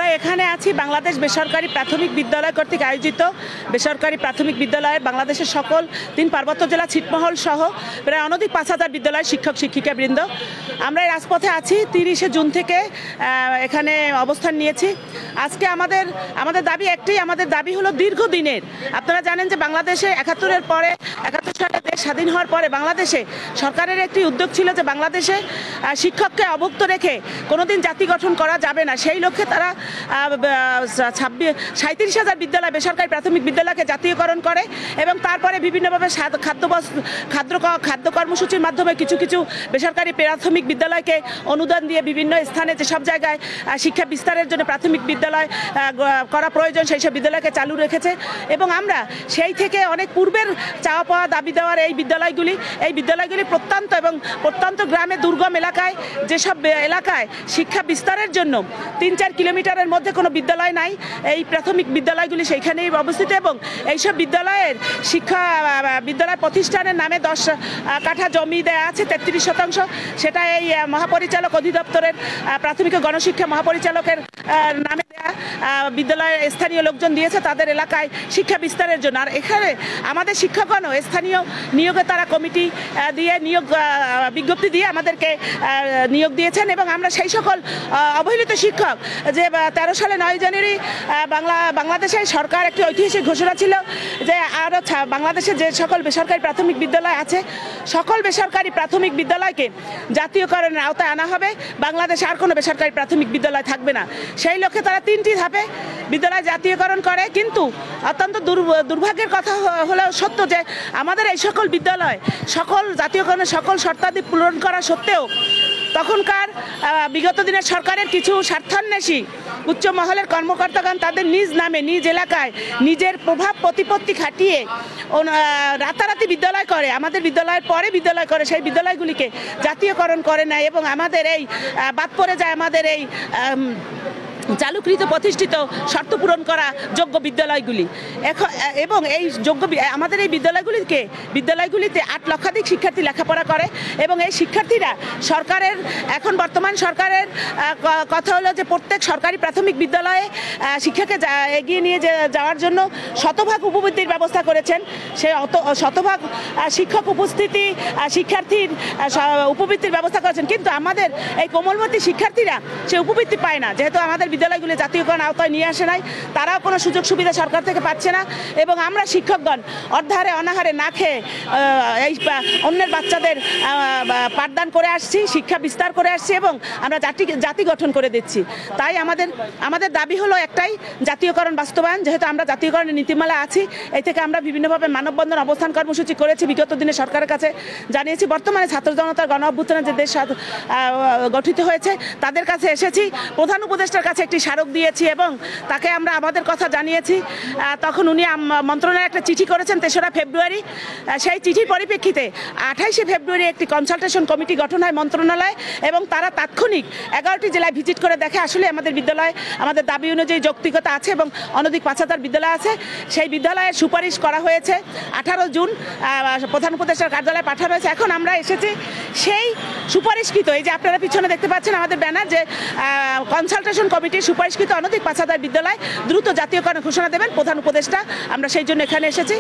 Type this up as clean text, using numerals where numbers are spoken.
আমরা এখানে আছি বাংলাদেশ বেসরকারি প্রাথমিক বিদ্যালয় কর্তৃক আয়োজিত বেসরকারি প্রাথমিক বিদ্যালয়ের বাংলাদেশের সকল 3 পার্বত্য জেলা ছিটমহল সহ প্রায় অনধিক 5000 বিদ্যালয়ের শিক্ষক শিক্ষিকাবৃন্দ আমরা এই রাজপথে আছি। 30শে জুন থেকে এখানে অবস্থান নিয়েছি। আজকে আমাদের দাবি একটাই, আমাদের দাবি হলো দীর্ঘদিনের। আপনারা জানেন যে বাংলাদেশে 71-এর পরে 71 সালে দেশ স্বাধীন হওয়ার পরে বাংলাদেশে সরকারের একটি উদ্যোগ ছিল যে বাংলাদেশে শিক্ষককে অভুক্ত রেখে কোনোদিন জাতি গঠন করা যাবে না। সেই লক্ষ্যে তারা 37,000 বিদ্যালয় বেসরকারি প্রাথমিক বিদ্যালয়কে জাতীয়করণ করে এবং তারপরে বিভিন্নভাবে খাদ্য কর্মসূচির মাধ্যমে কিছু কিছু বেসরকারি প্রাথমিক বিদ্যালয়কে অনুদান দিয়ে বিভিন্ন স্থানে যেসব জায়গায় শিক্ষা বিস্তারের জন্য প্রাথমিক বিদ্যালয় করা প্রয়োজন সেই সব বিদ্যালয়কে চালু রেখেছে। এবং আমরা সেই থেকে অনেক পূর্বের চাওয়া পাওয়া দাবি দেওয়ার এই বিদ্যালয়গুলি প্রত্যন্ত গ্রামে দুর্গম এলাকায়, যেসব এলাকায় শিক্ষা বিস্তারের জন্য 3-4 কিলোমিটারের মধ্যে কোনো বিদ্যালয় নাই, এই প্রাথমিক বিদ্যালয়গুলি সেইখানেই অবস্থিত। এবং এইসব বিদ্যালয় প্রতিষ্ঠানের নামে 10 কাঠা জমি দেওয়া আছে, 33%। সেটা এই মহাপরিচালক অধিদপ্তরের প্রাথমিক ও গণশিক্ষা মহাপরিচালকের নামে দেয়া বিদ্যালয়ের স্থানীয় লোকজন দিয়েছে তাদের এলাকায় শিক্ষা বিস্তারের জন্য। আর এখানে আমাদের শিক্ষকগণও স্থানীয় নিয়োগে তারা কমিটি দিয়ে বিজ্ঞপ্তি দিয়ে আমাদেরকে নিয়োগ দিয়েছেন। এবং আমরা সেই সকল অবহেলিত শিক্ষক যে 13 সালে 9 জানুয়ারি বাংলাদেশে সরকার একটি ঐতিহাসিক ঘোষণা ছিল যে আরও বাংলাদেশে যে সকল বেসরকারি প্রাথমিক বিদ্যালয় আছে সকল বেসরকারি প্রাথমিক বিদ্যালয়কে জাতীয়করণের আওতায় আনা হবে, বাংলাদেশে আর কোনো বেসরকারি প্রাথমিক বিদ্যালয় থাকবে না। সেই লক্ষ্যে তারা 3টি ধাপে বিদ্যালয় জাতীয়করণ করে। কিন্তু অত্যন্ত দুর্ভাগ্যের কথা হলেও সত্য যে আমাদের এই সকল বিদ্যালয় সকল জাতীয়করণের সকল শর্তাদি পূরণ করা সত্ত্বেও তখনকার বিগত দিনের সরকারের কিছু স্বার্থান্বেষী উচ্চ মহলের কর্মকর্তাগণ তাদের নিজ নামে নিজ এলাকায় নিজের প্রভাব প্রতিপত্তি খাটিয়ে রাতারাতি বিদ্যালয় করে, আমাদের বিদ্যালয়ের পরে বিদ্যালয় করে, সেই বিদ্যালয়গুলিকে জাতীয়করণ করে নেয় এবং আমাদের এই বাদ পড়ে যায় আমাদের এই চালুকৃত প্রতিষ্ঠিত শর্ত পূরণ করা যোগ্য বিদ্যালয়গুলি। এবং এই আমাদের এই বিদ্যালয়গুলিতে 8 লক্ষাধিক শিক্ষার্থী লেখাপড়া করে এবং এই শিক্ষার্থীরা বর্তমান সরকারের কথা হলো যে প্রত্যেক সরকারি প্রাথমিক বিদ্যালয়ে শিক্ষাকে এগিয়ে নিয়ে যাওয়ার জন্য শতভাগ উপবৃত্তির ব্যবস্থা করেছেন। সেই শতভাগ শিক্ষক উপস্থিতি শিক্ষার্থীর উপবৃত্তির ব্যবস্থা করেছেন। কিন্তু আমাদের এই কোমলমতি শিক্ষার্থীরা সে উপবৃত্তি পায় না, যেহেতু আমাদের বিদ্যালয়গুলি জাতীয়করণ আওতায় নিয়ে আসে নাই, তারাও কোনো সুযোগ সুবিধা সরকার থেকে পাচ্ছে না। এবং আমরা শিক্ষকগণ অর্ধাহারে অনাহারে না খেয়ে এই অন্যের বাচ্চাদের পাঠদান করে আসছি, শিক্ষা বিস্তার করে আসছি এবং আমরা জাতি গঠন করে দিচ্ছি। তাই আমাদের দাবি হলো একটাই, জাতীয়করণ বাস্তবায়ন। যেহেতু আমরা জাতীয়করণের নীতিমালা আছি, এই থেকে আমরা বিভিন্নভাবে মানববন্ধন অবস্থান কর্মসূচি করেছি, বিগত দিনে সরকারের কাছে জানিয়েছি। বর্তমানে ছাত্র জনতার গণ অভ্যুত্থানে যে দেশ গঠিত হয়েছে তাদের কাছে এসেছি, প্রধান উপদেষ্টার কাছে একটি স্মারক দিয়েছি এবং তাকে আমরা আমাদের কথা জানিয়েছি। তখন উনি মন্ত্রণালয়ে একটা চিঠি করেছেন 3রা ফেব্রুয়ারি। সেই চিঠির পরিপ্রেক্ষিতে 28শে ফেব্রুয়ারি একটি কনসালটেশন কমিটি গঠন হয় মন্ত্রণালয় এবং তারা তাৎক্ষণিক 11টি জেলায় ভিজিট করে দেখে আসলে আমাদের বিদ্যালয় আমাদের দাবি অনুযায়ী যৌক্তিকতা আছে এবং অনধিক 5000 বিদ্যালয় আছে। সেই বিদ্যালয়ের সুপারিশ করা হয়েছে 18 জুন প্রধান উপদেষ্টার কার্যালয়ে পাঠানো হয়েছে। এখন আমরা এসেছি সেই সুপারিশকৃত, এই যে আপনারা পিছনে দেখতে পাচ্ছেন আমাদের ব্যানার, যে কনসালটেশন কমিটির সুপারিশকৃত অনধিক 5000 বিদ্যালয় দ্রুত জাতীয়করণ ঘোষণা দেবেন প্রধান উপদেষ্টা। আমরা সেই জন্য এখানে এসেছি।